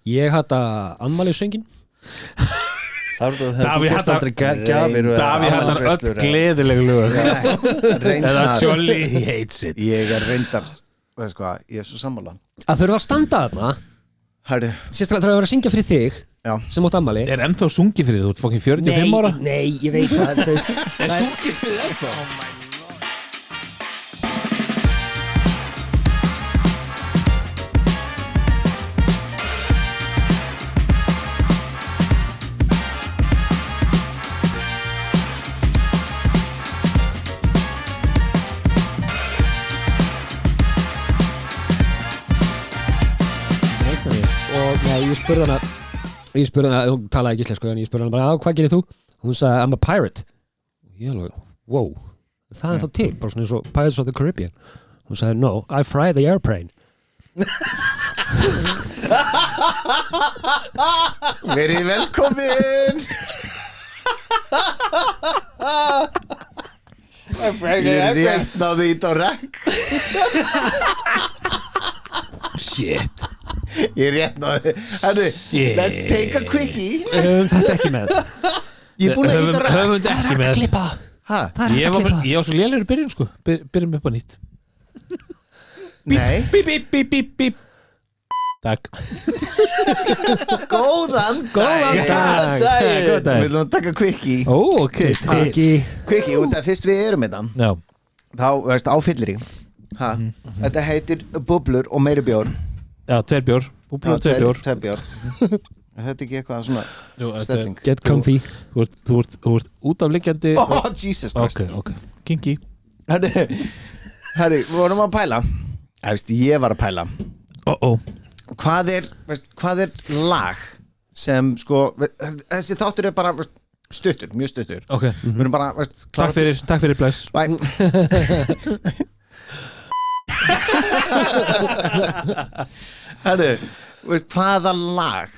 Ég hata afmælissöngin. Davíð hattar öll gleðileg lög. Eða Jolly, he hates it. Ég reyndar, veist hvað, ég svo sammála. Að þurfa að standa þarna. Herri. Sérstaklega þarf að vera að syngja fyrir þig. Já. Sem átt afmæli. Ennþá sungið fyrir þú, ert fokkin 45 ára? Nei, ég veit það, þú veist. Sungið fyrir ennþá? Ég spurði hana, hún talaði ekki íslensku en ég spurði hana bara, hvað gerir þú? Hún sagði, I'm a pirate. Ég alveg, wow, það þá til, bara svona eins og Pirates of the Caribbean. Hún sagði, no, I fry the airplane. Verið velkomin. Ég rétt náði ít á rekk. Shit. Ég rétt náði. Let's take a quickie. Þetta ekki með. Ég búin að ít á rekk. Höfum þetta ekki með. Klippa. Hæ? Það hægt að klippa. Ég á svo lélegur byrjun sko. Byrjum upp á nýtt. Nei. Bíp. Takk. Góðan dag. Við viljum að taka quickie. Ok. Quickie, og það fyrst við erum þetta. Já. Þá, veist, á fyllir í. Þetta heitir bublur og meiri bjór. Já, 2 bjór. Búblur og 2 bjór. 2 bjór. Er þetta ekki eitthvað svona stelling? Get comfy. Þú ert út af liggjandi. Oh, Jesus Christ. Ok. Kinky. Herri, við vorum að pæla. Ég var að pæla. Hvað er lag sem sko, þessi þáttur er bara stuttur, mjög stuttur. Ok. Við erum bara, Takk fyrir bless. Bye. Herri, hvaða lag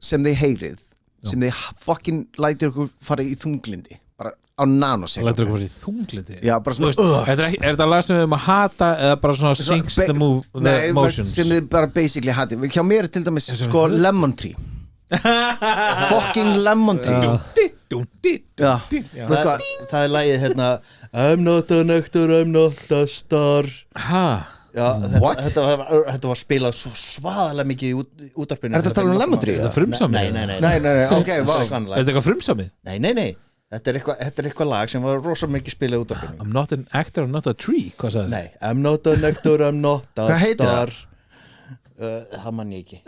sem þið heyrið, sem þið fucking lætur ykkur fara í þunglindi, bara á nanosekund. Lætur ykkur fara í þunglindi? Já, bara svona Er þetta lag sem við erum að hata eða bara svona sinks the motions? Sem þið bara basically hatið. Hjá mér er til dæmis sko Lemon Tree. Fucking Lemon Tree. Já. Það er lagið hérna I'm not a nectar, I'm not a star. Já, þetta var spilað svo svaðalega mikið í útvarpinu. Er þetta að tala um Lemon Tree? Er þetta frumsamið? Nei, ok, vá. Er þetta eitthvað frumsamið? Nei. Þetta er eitthvað lag sem var rosalega mikið spilað í útvarpinu. I'm not an actor, I'm not a tree. Hvað sagði þið? Nei, I'm not a nectar, I'm not a star. Hvað heitir það? Það man ég ekki.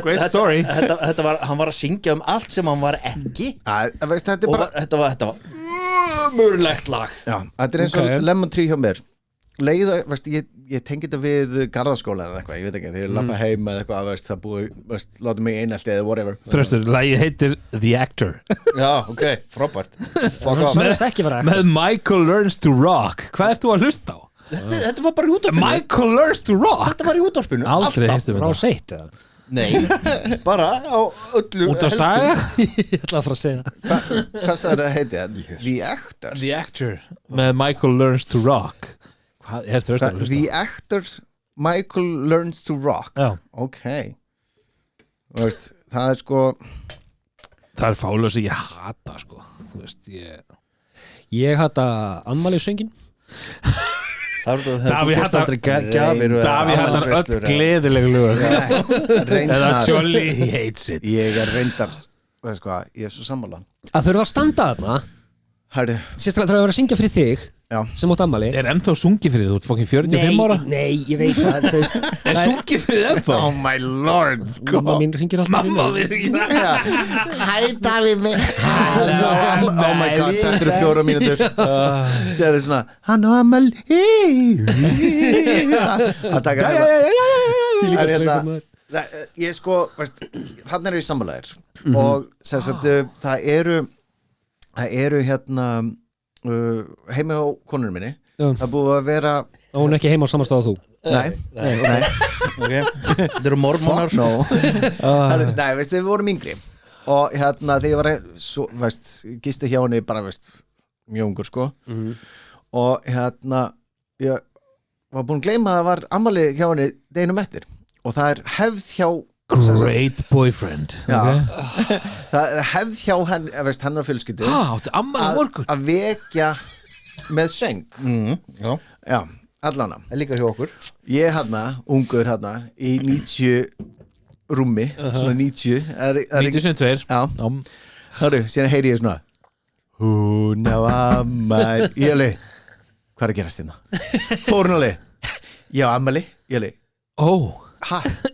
Great story. Hann var að syngja allt sem hann var ekki. Þetta er bara Þetta var mörlegt lag. Já, þetta er eins og Lemon Tree hjá mér. Ég tengi þetta við garðaskóla eða eitthvað, ég veit ekki, þegar ég lappa heim eða eitthvað, það búið, láta mig einelti eða whatever. Þröstur, lagið heitir The Actor. Já, ok, frábært. Með Michael Learns to Rock. Hvað ert þú að hlusta á? Þetta var bara í útvarpinu. Michael Learns to Rock? Þetta var í útvarpinu. Aldrei heyrtum við Frá seitt eða? Nei, bara á öllu. Út af saga? Ég ætla að fara að segja. Hvað sagði það heiti? The Actor? The Actor. Með Michael Learns to Rock. Hvað er Þröstur að hlusta á? The Actor Michael Learns to Rock. Já. Ok. Það er sko Það er fálöð sem ég hata sko. Þú veist, Ég hata afmælissöngin. Davíð hattar öll gleðileg lög. Eða Jolly, he hates it. Ég reyndar, veist hvað, ég svo sammála. Að þurfa að standa þarna. Herri. Sérstaklega þarf að vera að syngja fyrir þig. Já. Sem átt afmæli. Ennþá sungið fyrir þú, ert fokkin 45 ára? Nei, ég veit það, þú veist. Sungið fyrir ennþá? Oh my lord, sko. Mamma mín hringir alltaf. Mamma mín hringir alltaf. Hæ Davíð minn. Oh my god, þetta eru 4 mínútur. Sér er svona, hann á afmæli. Að taka hérna. Ég sko, þannig eru í sammálaðir. Og það eru hérna heima á konunum minni. Það búið að vera hún er ekki heima á samastað þú. Nei. Okay. Þetta eru mormonar. Nei, veist, við vorum yngri og hérna þegar ég var gisti hjá henni bara mjög ungur sko. Og hérna ég var búin að gleyma að það var afmæli hjá henni deginum eftir og það er hefð hjá Great boyfriend það er hefð hjá hennar fjölskyldu áttu ammæli morgun að vekja með söng já, allana líka hjá okkur ég ungur í 90 rúmi svona 90 92 já, hörru, síðan heyri ég svona hún á ammæli ég alveg, hvað er að gerast hérna fór hún alveg, já ammæli ég alveg,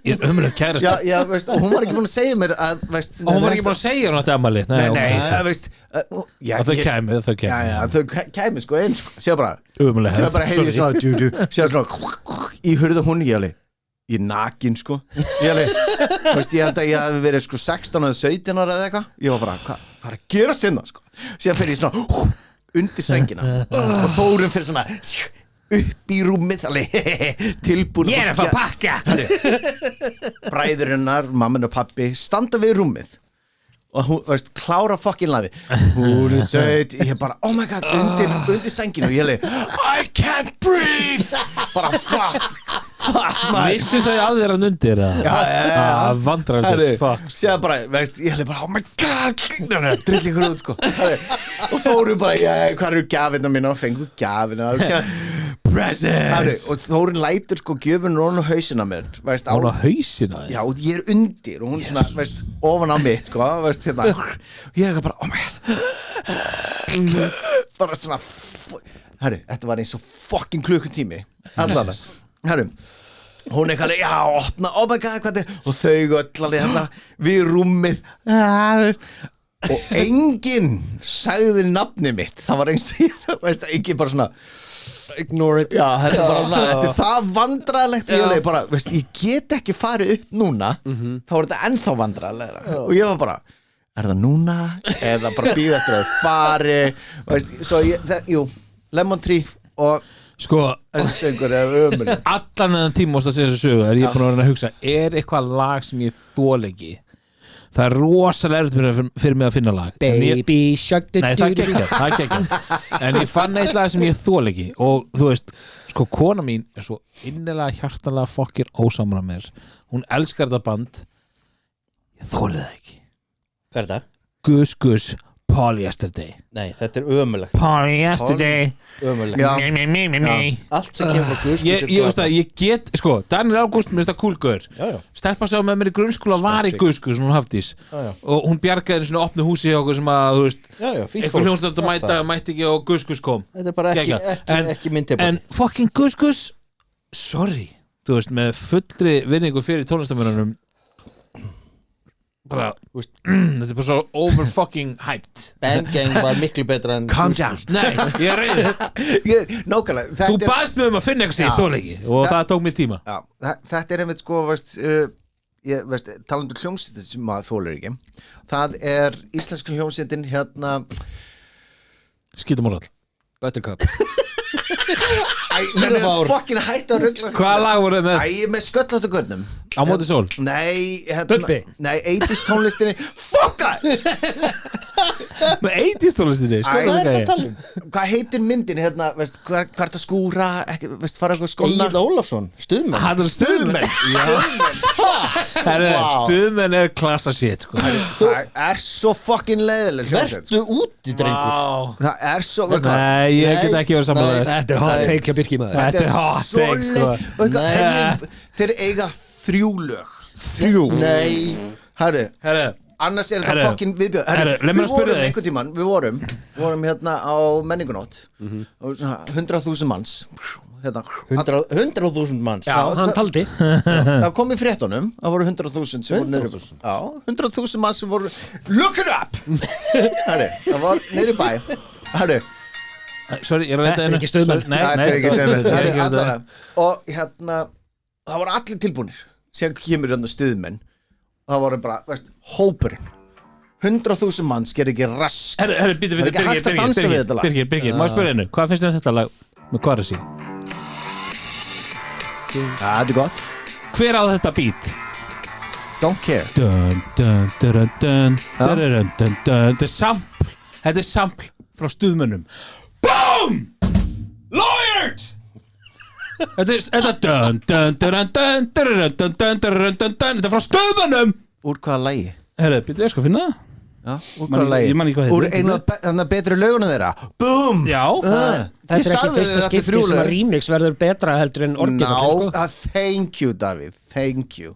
ég er umlega kærast já, veist, og hún var ekki búin að segja mér að, veist, hún var ekki búin að segja hún átti ammæli nei, veist þau kæmi þau kæmi sko eins sér bara heyri ég svona sér svona í hurðu hún ég er nakin sko veist, ég held að ég hafi verið sko 16 eða 17 ára eða eitthvað ég var bara, hvað er að gerast hérna sko síðan fer ég svona undir sængina og Þórunn fyrir svona upp í rúmið tilbúin ég er að fá pakka bræður hennar, mamma og pappi standa við rúmið og hún, veist, klára fucking lafi hún er söt, ég bara, oh my god undir sænginu og ég I can't breathe bara fuck vissu þau að þeirra undir vandræðis fuck sér bara, veist, ég bara, oh my god drill ykkur út sko og Þórunn bara, hvað eru gjafirna mína og fengu gjafirna presents og Þórunn lætur sko gjöfun hún á hausina mér veist, hún á hausina? Já, og ég er undir og hún svona, veist, ofan á mitt sko, veist, hérna og ég bara, oh my god bara svona herru, þetta var eins og fucking klukkutími allan, herru hún er kalli, já, opna, oh my god hvað og þau öll hérna við rúmið og enginn sagði nafni mitt það var eins og ég, veist, enginn bara svona ignore it já, þetta er bara svona, þetta er það vandræðilegt ég bara, veist, ég get ekki farið upp núna þá er þetta ennþá vandræðilegra og ég var bara, er það núna eða bara býða eftir að það fari veist, svo jú, Lemon Tree og sko, þessi söngur er ömurleg allan meðan tíma ást að segja þessu sögu er ég búin að vera að hugsa, er eitthvað lag sem ég þoli ekki það er rosalega erfitt fyrir mig að finna lag Baby Shark nei, það er ekki en ég fann eitt lag sem ég þoli ekki og þú veist, sko, kona mín er svo innilega hjartanlega fokkin ósamra mér hún elskar þetta band ég þoli það ekki hvað er það? Gus Gus Polyester nei, þetta er ömulegt Polyester ömulegt allt sem kemur frá Gus ég veist að ég get sko, Daniel Ágúst mér finnst það coolgaur stelpa sig á með mér í grunnskóla var í Gus Gus hún Hafdís og hún bjargaði einu svona opnu húsi hjá okkur sem að þú veist eitthvað hljónstöld að mætti ekki og Gus Gus kom þetta er bara ekki minn tipp en fucking Gus Gus sorry, þú veist með fullri vinningu fyrir tónlistamönnunum bara, þetta er bara svo over fucking hyped Bang Gang var miklu betra en calm down, nei, ég er reyður nákvæmlega þú baðst mig að finna eitthvað sem ég þóla ekki og það tók mér tíma já, þetta er einmitt sko veist, talandu hljómsveitin sem maður þólar ekki það er íslenska hljómsveitin hérna Skítamóral Buttercup Ég er fucking hætt að ruggla hvaða lag voru með? Með sköllóttu görnum Á móti sól? Nei, Bubbi? Nei, 80s tónlistinni Fucka! Með 80s tónlistinni? Hvað heitir myndin hérna, veist, hvað er það skúra ekki, veist, fara eitthvað skóna Egill Ólafsson, Stuðmenn Hann er Stuðmenn Stuðmenn er klassa shit sko. Það er svo fucking leiðileg Vertu úti, drengur Það er svo Nei, ég get ekki verið samanlega Þetta er hot take hjá Birki maður Þetta er hot take sko. Þeir eiga 3 lög 3? Nei, herru annars er þetta fucking viðbjöð við vorum einhvern tímann við vorum hérna á menningunótt 100.000 manns hérna, 100.000 manns já, hann taldi það kom í fréttunum það voru 100.000 sem voru neyri 100.000 manns sem voru look it up það var neyri bæ sorry, þetta er ekki Stuðmenn þetta er ekki Stuðmenn og hérna það voru allir tilbúnir sem kemur hérna Stuðmenn það voru bara, veist, hópurinn 100.000 manns ger ekki rask Birgir, má ég spyrja einu hvað finnst þér þetta lag með Quaressi? Það er gott hver á þetta beat? Don't care þetta er sample frá Stuðmönnum BOOM! LAWYERS! Þetta er frá Stöðmönnum. Úr hvaða lagi? Herru, býttu, ég skal finna það. Já, úr hvaða lagi? Ég man ekki hvað Úr heitir. einu af betri lögunum þeirra. Boom! Já. Þetta er ekki fyrsta skipti sem að remix verður betra heldur en orginal sko. Thank you, Davíð. Thank you.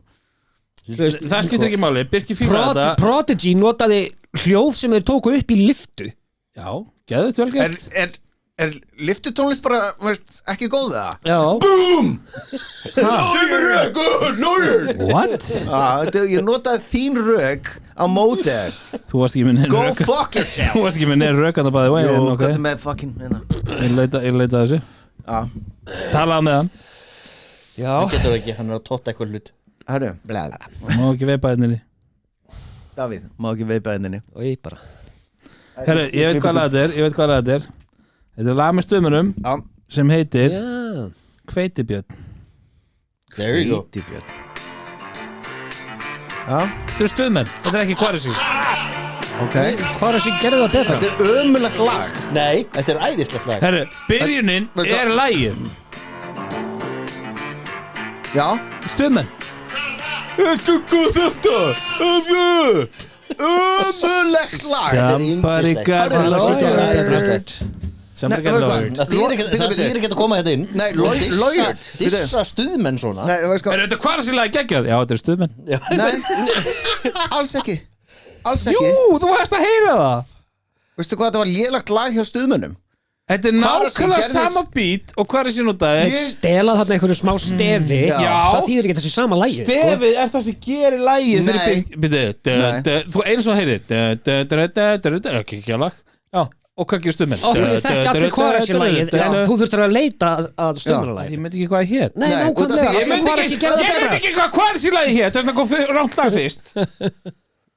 Það skiptir ekki máli, Birkir fílar þetta. Prodigy notaði hljóð sem þeir tóku upp í liftu. Já, geðið vel gert. Er lyftutónlist bara, veist, ekki góð það? Já. Boom! Lawyer! What? Ég notaði þín rök á móti. Þú varst ekki með neina Go rök. fuck yourself! Þú varst ekki með neina rök að það bæði veginn. Jú, hvað er með fucking Ég leita þessu. Talaðu með hann. Já. Hann getur ekki, hann er að tóta eitthvað hlut. Hörru, blæla. Má ekki veipa henni. Davíð, má ekki veipa henni. Og ég bara Herru, ég veit hvað lag þetta er. Þetta er lag með Stöðmönnum sem heitir Hveitibjörn. There you go. Hveitibjörn. Þetta er Stöðmenn, þetta er ekki Quaresy. Ok. Hvað er sem gerði það betra? Þetta er ömulegt lag. Nei, þetta er æðislegt lag. Herru, byrjunin er lagið. Já. Stöðmenn. Ömulegt lag. Somebody got lawyered. Somebody got lawyered. Það þýr ekki að koma þetta inn. Nei, lawyered. Dissa stuðmenn svona. Nei, veist hvað? Er þetta Quaresy lagi geggjað? Já, þetta er Stöðmenn. Nei, alls ekki. Alls ekki. Jú, þú varst að heyra það. Veistu hvað, þetta var lélagt lag hjá Stuðmönnum? Þetta er nákvæmlega sama beat og Quaresy notaði. Stela þarna einhverju smá stefi. Já. Það þýðir ekki þessi sama lægi sko. Stefið er það sem gerir lagið Nei. Þú einu sem heyrir ekki lag. Já, og hvað gerir Stuðmenn? Og þú þekki allir Quaresy lægið en þú þurftir að leita að Stuðmönnalægi. Ég myndi ekki hvað það hét. Nei, Nei, nákvæmlega. Ég myndi ekki hvað Quaresy lagi hét. Þess vegna kom rámt lag fyrst.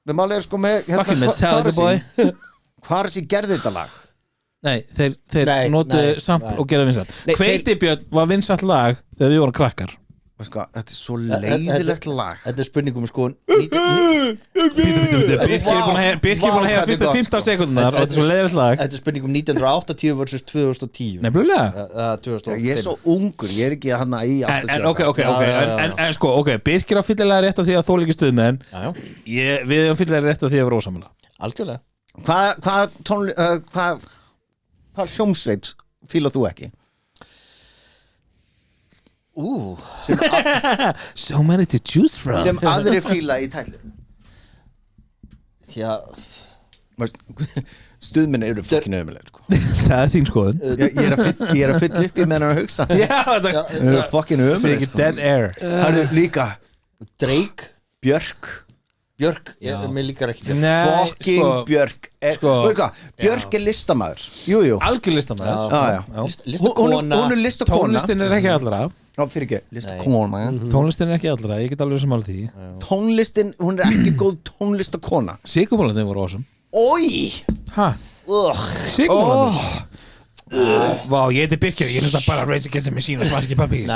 Það máli er sko með Fucking Metallica boy. Quaresy gerði þetta lag. Nei, þeir Nei, notuðu nei, samt nei. og gerðu vinsælt. Nei, Hveitibjörn var vinsælt lag þegar við vorum krakkar. Veistu hvað, þetta er svo leiðilegt lag. Þetta er spurningum sko Birkir er búin að heyra fyrstu 15 sekundunar og þetta er svo leiðilegt lag. Þetta er spurningum 1980 versus 2010. Nefnilega. 2005. Ég er svo ungur, ég er ekki hann í 80. En sko, Birkir á fyllilega rétt á því að þó líki Stuðmenn. Við á fyllilega rétt á því að vera ósamlega. Algjörlega. Hvað hljómsveit fílar þú ekki? So many to choose from. Sem aðri fíla í tælu. Já, Stuðmenn eru fucking ömuleg sko. Það er þín skoðun. Ég er að fylla upp í meðan að hugsa. Já, Þau eru fucking það sé ömuleg ekki sko. dead air. Það eru líka Drake, Björk. mér líkar ekki Björk. Nei, Fucking sko, Björk sko. Veitu hvað, Björk er listamæður. Jú algjör listamæður. Já. Listakona. Hún er listakona. Tónlistin er ekki allra. Já, fyrir ekki, listakona. Tónlistin er ekki allra, ég get alveg samála því. Tónlistin, hún er ekki góð tónlistakona. Sigurmálandin voru awesome. Ói. Hæ? Sigurmálandin. Vá, ég heiti Birkir, ég hlusta bara Rage Against the Machine og Smash Puppies.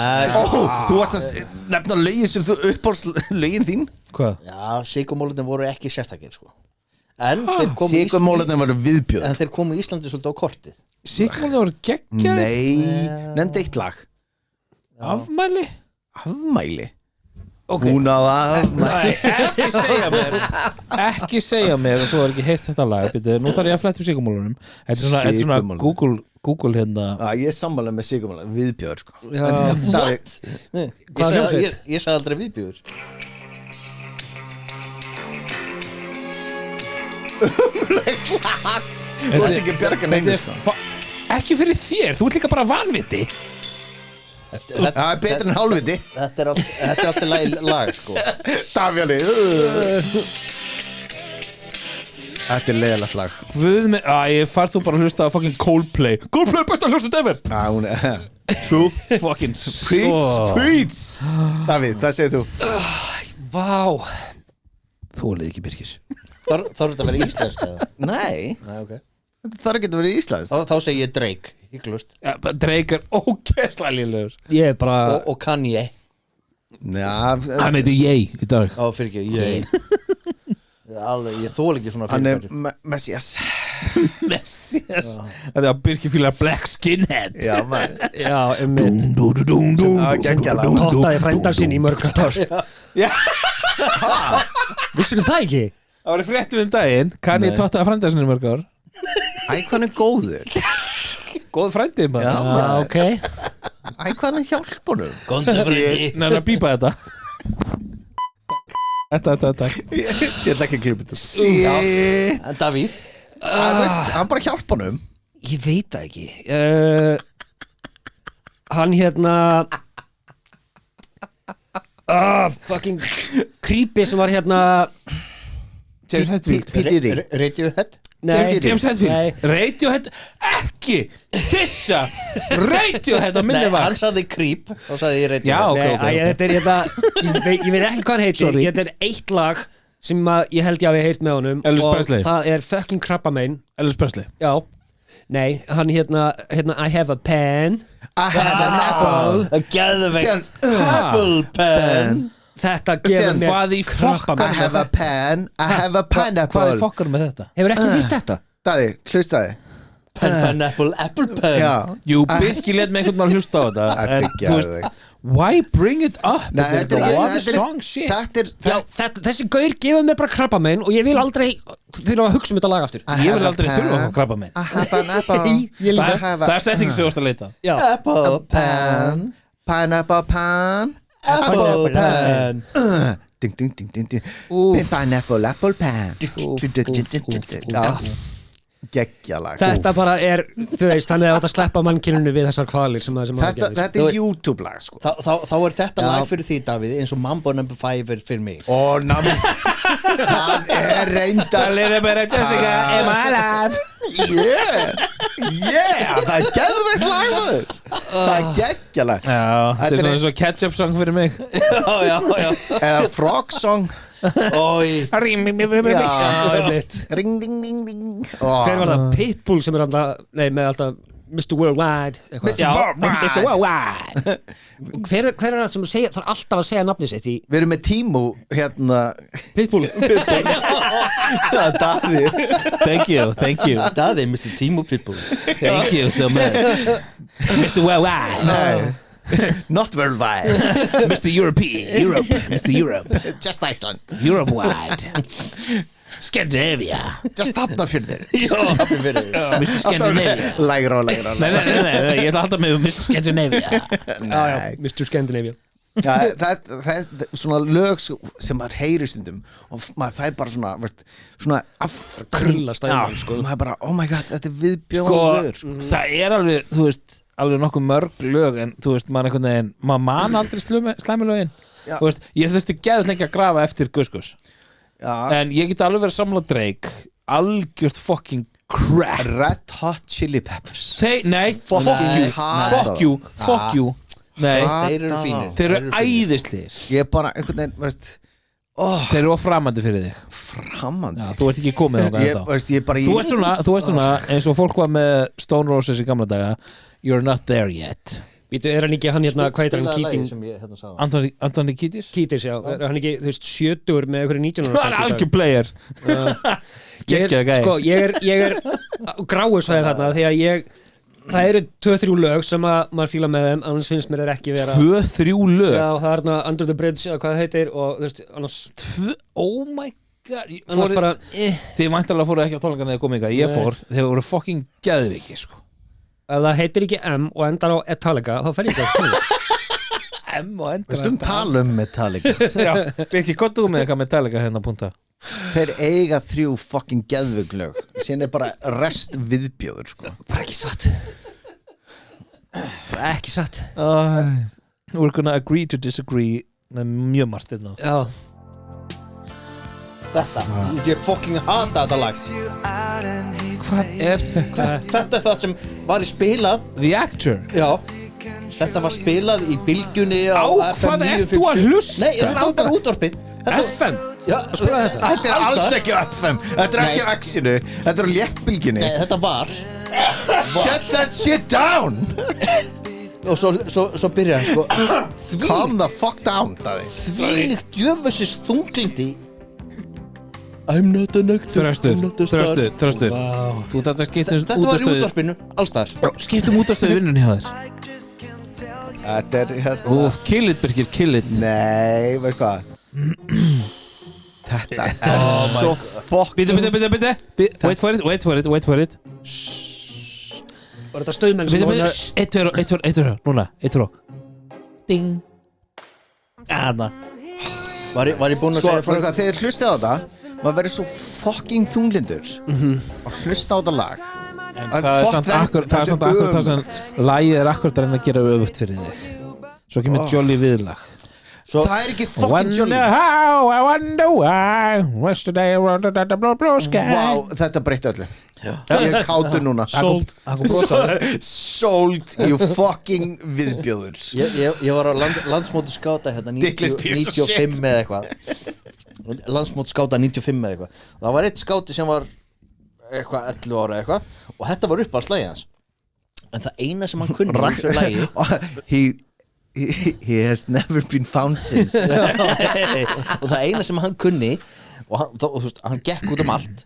Þú varst að nefna lögin sem þú uppáhalds lögin þín. Hvað? Já, sigurmólutin voru ekki sérstakir sko. En Sigurmólarnir voru viðbjöð. En þeir komu í Íslandi svolítið á kortið. Sigurmálandin voru geggjað. Nei, nefndi eitt lag. Afmæli. Hún á afmæli. Ekki segja mér og þú har ekki heyrt þetta lag. Nú þarf ég að fletta upp Sigurmálunum. Þetta er svona Google hérna. Ég er sammála með Sigurmálar, viðbjöður sko. Ég sagði aldrei viðbjöður. Þú ert ekki bjarga neinu sko. Ekki fyrir þér, þú ert líka bara vanviti. Það er betur en hálfviti. Þetta er alltaf lag sko. Davjali. Þetta er leiðilegt lag. Ég farð þú bara að hlusta á fucking Coldplay. Coldplay er besta hlusta ever. Hún er True fucking Preach. Davíð, hvað segir þú? Vá. Þú er ekki Birkir. Þarf þetta að vera íslenskt eða? Nei, Ok. þetta þarf ekki að vera íslenskt. Þá segi ég Drake, hygglust. Drake er ógeðslega lélegur. Ég er bara Og Kanye. Hann heiti Ye í dag. Fyrir ekki, ég þól ekki svona Hann er fyrirbæri. Messias. Messias Þetta var Birkir fílar Black Skinhead Já, maður Já, einmitt Geggjalag. Tottaði frændan sinn í mörg ár Já. Vissirðu það ekki? Það var í fréttum daginn Kanye tottaði frænda sinni í mörg ár Æ, hvað hann er góður Góð frændi Já, bara maður Ok Æ, hvað hann hjálp honum Góndu fröndi Nei, að bípa þetta Þetta Ég ætla ekki að klippa þetta En Davíð Hann bara hjálp honum Ég veit það ekki Hann hérna fucking creepy sem var hérna James Hetfield Pítiri Radiohead James Hetfield Radiohead ekki Tissa Radiohead á minni var Hann sagði Creep og sagði ég Já, Radiohead ok. Þetta er hérna ég veit ekki hvað hann heitir Þetta er eitt lag sem ég held ég hafi heyrt með honum Elvis og Presley. það er fucking Krabbamein Elvis Presley Já Nei, hann hérna I have a pen I have an apple Geðveikt Apple pen Þetta gefur mér Hvað í I Krabbamein have a pen I have a Hvað er pineapple fokkar með þetta? Hefur ekki hýrt þetta? Daði, hlustaði Pineapple Apple pen Já Jú, Birkir let með einhvern mann hlusta á þetta Þetta En er þú veist geðveikt. Why bring it up? Nei, Þetta er one song shit Þetta er Já, þessi gaur gefur mér bara Krabbamein og ég vil aldrei þurfa að hugsa þetta lag aftur Ég vil aldrei þurfa að krabba mig I have an apple Ég líka. I have Það er setting sem þú varst að leita Já Apple pen Pineapple pen Apple pen Ding ding ding ding ding Pineapple apple pen Geggjalag Þetta bara er, þú veist, hann er átt að sleppa mannkyninu við þessar kvalir sem það Þetta er YouTube-lag sko Þá er þetta lag fyrir því Davíð eins og Mambo No. 5 er fyrir mig Og namn Það er reyndar Little bit of Jessica in my life Yeah Það er geðveikt lag maður. Það er geggjalag Já, þetta er er- svona eins og ketchup song fyrir mig Já Eða frog song Ói Já, einmitt Ring ding ding ding Hver var það? Pitbull sem er alltaf, nei, með alltaf Mr. Worldwide eitthvað. Mr. Worldwide. Mr. Worldwide Hver er það sem segja, þarf alltaf að segja nafnið sitt í Við erum með Tímo hérna Pitbull? Það er Daði Thank you Davíð, Mr. Timo Pitbull Thank you so much Mr. Worldwide Nei Not worldwide Mr. Europe Mr. Europe Just Iceland Europe wide Scandinavia Just Hafnarfjörður Mr. Scandinavia Lægra og lægra Nei, ég ætla að halda með Mr. Scandinavia Nei Mr. Scandinavia Já, það er svona lög sem maður heyrir stundum og maður fær bara svona svona Krullast að innan, sko. maður bara, oh my god, þetta er viðbjóður Það er alveg, þú veist alveg nokkuð mörg lög en þú veist, maður einhvern veginn maður man aldrei slæmilögin Já. þú veist, ég þurfti geðut lengi að grafa eftir Gus Já, en ég get alveg verið að samla Drake algjört fucking crap Red Hot Chili Peppers Nei, fuck Nei, you Fuck you Nei, Þeir eru fínir þeir eru æðislir Ég er bara einhvern veginn, veist Þeir eru framandi fyrir þig framandi Já, þú ert ekki komið þangað Ég, ennþá. veist, ég er bara í Þú ert svona eins og fólk var með Stone Roses í gamla daga You're not there yet Vítu, er hann ekki, hann hérna, hvað heitir hann, Keating Anthony Kiedis? Kiedis, já, er hann ekki, þú veist, 70 með einhverju 19 ára Hann er algjör player Geggjaður gæi. Sko, ég er gráusvæði þarna því að það eru 2-3 lög sem að maður fíla með þeim, annars finnst mér þeir ekki vera 2-3 lög Já, það er þarna Under the Bridge, eða hvað það heitir og þú veist, annars Oh my god Annars bara, Þið væntalega fóru ekki á tónleikana þegar komið Ég fór, þeir voru fucking geðviki sko. ef það heitir ekki M og endar á Metallica, þá fer ég ekki að M og Við skulum tala um Metallica Já, Birkir, hvað þú með eitthvað Metallica hérna punta? Þeir eiga 3 fucking geðvöglög Síðan er bara rest viðbjóður sko. Bara ekki satt Bara ekki satt We're gonna agree to disagree með mjög margt hérna Já, Þetta, ég fucking hata þetta lag Hvað er þetta? Þetta er það sem var í spilað The Actor Já Þetta var spilað í bylgjunni á Á, FM hvað ert 957. þú að hlusta? Nei, þetta var bara útvarpið Þetta FM Já, Þetta er alls ekki á FM Þetta er ekki á X-inu Þetta er á léttbylginni Nei, þetta var Shut that shit down Og svo byrjaði hann sko Calm the fuck down Daði. Þvílíkt jöfusist þunglindi I'm not a nectar, I'm not a star Þröstur Vá. Þú þetta skiptum Þetta var í útvarpinu, allstar Skiptum útastöðu vinnunni hjá þér Þetta er hérna Kill it, Birgir, kill it Nei, veist hvað Þetta er svo fokk Bíddu Wait for it Var þetta stöðmenn sem Bíddu, eitt fyrir Núna, eitt fyrir Ding Anna Var ég búinn að Sko, segja frá þegar þið hlustið á þetta maður verður svo fucking þunglindur og hlusta á þetta lag Það er samt akkurat það sem lagið er akkurat að reyna að gera öfugt fyrir þig Svo kemur Jolly viðlag Það er ekki fucking Jolly I wonder why Yesterday I wrote that the blue sky Wow, þetta breytti öllu Ég er kátur núna Sold. Sold, you fucking viðbjóður Ég var á landsmóti skáta hérna Dickless piece of 95 eða eitthvað Landsmóti skáta 95 eða eitthvað Það var eitt skáti sem var eitthvað 11 ára eitthvað og þetta var uppáhaldslægið hans en það eina sem hann kunni í þessu lægi He has never been found since og það eina sem hann kunni og hann gekk út allt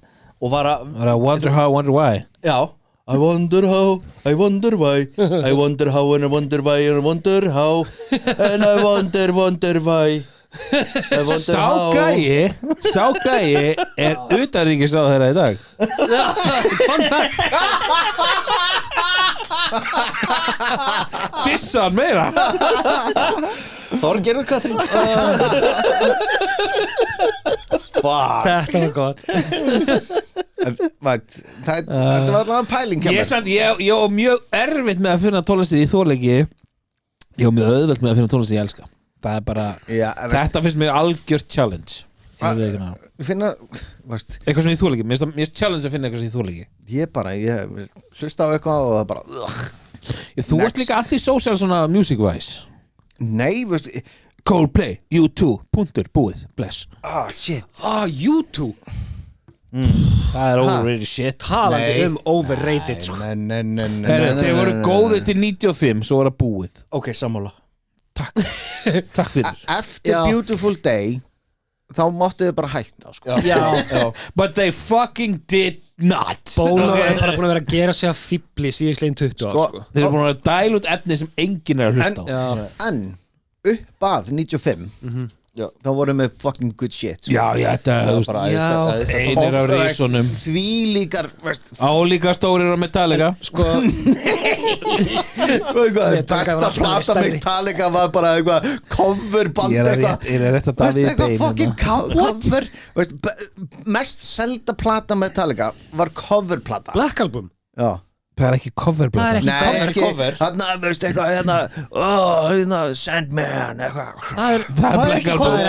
og var að wonder how, wonder why já I wonder how, I wonder why I wonder how and I wonder why and I wonder how and I wonder why Sá gæi er utanríkis á þeirra í dag Fun fact Dissa hann meira Þorgerður Katrín Þetta var gott Þetta var allavega pæling Ég var mjög erfitt með að finna tónlistið í þorleiki Ég var mjög auðvelt með að finna tónlistið ég elska Það er bara, þetta finnst mér algjört challenge Finna, eitthvað sem ég þorleiki Mér finnst challenge að finna eitthvað sem ég þorleiki Ég hlusta á eitthvað og það bara Þú ert líka anti-social svona music-wise Nei, Coldplay, U2, punktur, búið, bless shit U2 Það er overrated shit Talandi overrated sko. Þeir voru góðið til 95 Svo var það búið Ok, sammála Takk fyrir Eftir Beautiful Day þá máttu þið bara hætta sko. Já. But they fucking did not Bono er bara búin að vera að gera sig að fíbli síðislegin 20 ár sko. Þeir eru búin að dæla út efni sem enginn er að hlusta á En upp að 95 þá vorum við fucking good shit sko. Já, þetta einir af rísunum Því líkar Álíka stórir á Metallica Sko Besta plata Metallica var bara eitthvað coverband Ég er rétt að daði í bein fucking cover Mest selda plata Metallica var coverplata Black Album Já Það er ekki cover Það er ekki cover Þarna, veist, eitthvað Sandman, eitthvað Það er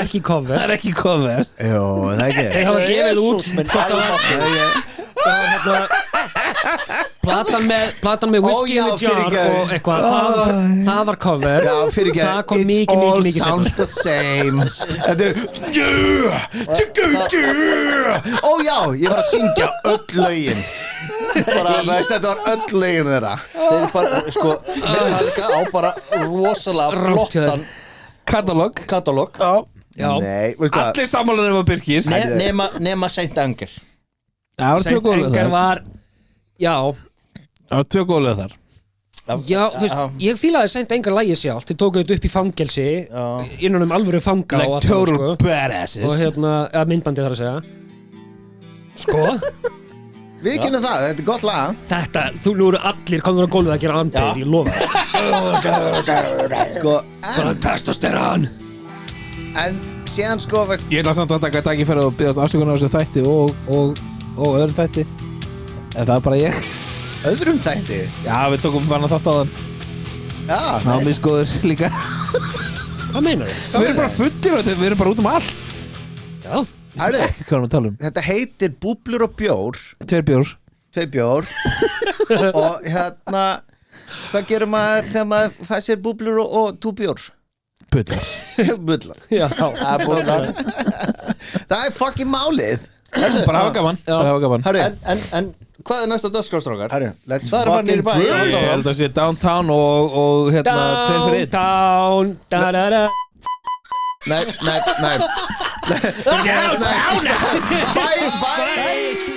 ekki cover Það er ekki cover Jó, það ekki Þeir hafa gefið út Platan með Whiskey in the Jar og eitthvað það var cover Já, fyrir ekki Það kom mikið All sounds the same Þetta er Ó já, ég var að syngja öll lögin bara, veist, þetta var öll lögin þeirra Þeir bara, sko, Metallica á bara rosalega flottan katalóg Já. Nei, veist hvað Allir sammála nema Birkir nema Saint Anger Það var tvö góðlega Engar þar var Já Það var tvö góðlega þar Já, þú veist, ég fílaði Saint Anger lagið sjálft Þið tókuðu þetta upp í fangelsi innan alvöru fanga Like og allt total sko. badasses Og myndbandið þar að segja Sko Við kynum það, þetta er gott lag Þetta, nú eru allir komður á gólfið að gera andbyrð, ég lofa Sko, Bara testosteron en síðan sko, veist Ég ætla samt að taka tækifæri og byggast afsökunar á þessu þætti og öðrum þætti En það er bara ég Öðrum þætti Já, við tókum bara þátt á þann Já, Það var mjög skoður líka Hvað meinar þið? Við erum bara fullir, við erum bara út allt Já Herðu, Hvað erum við að tala þetta heitir Búblur og bjór Tveir bjór Tvei bjór Og hérna hvað gerir maður þegar maður fær sér búblur og tú bjór? Bullar Bullar Já Það er fucking málið Bara hafa gaman Herru, En hvað er næsta dagskrástrákar? herru, let's Það er að fara niður í bæ Ég held að sé downtown og hérna tveir fyrir einn Down Da-da-da Nei Bye, bye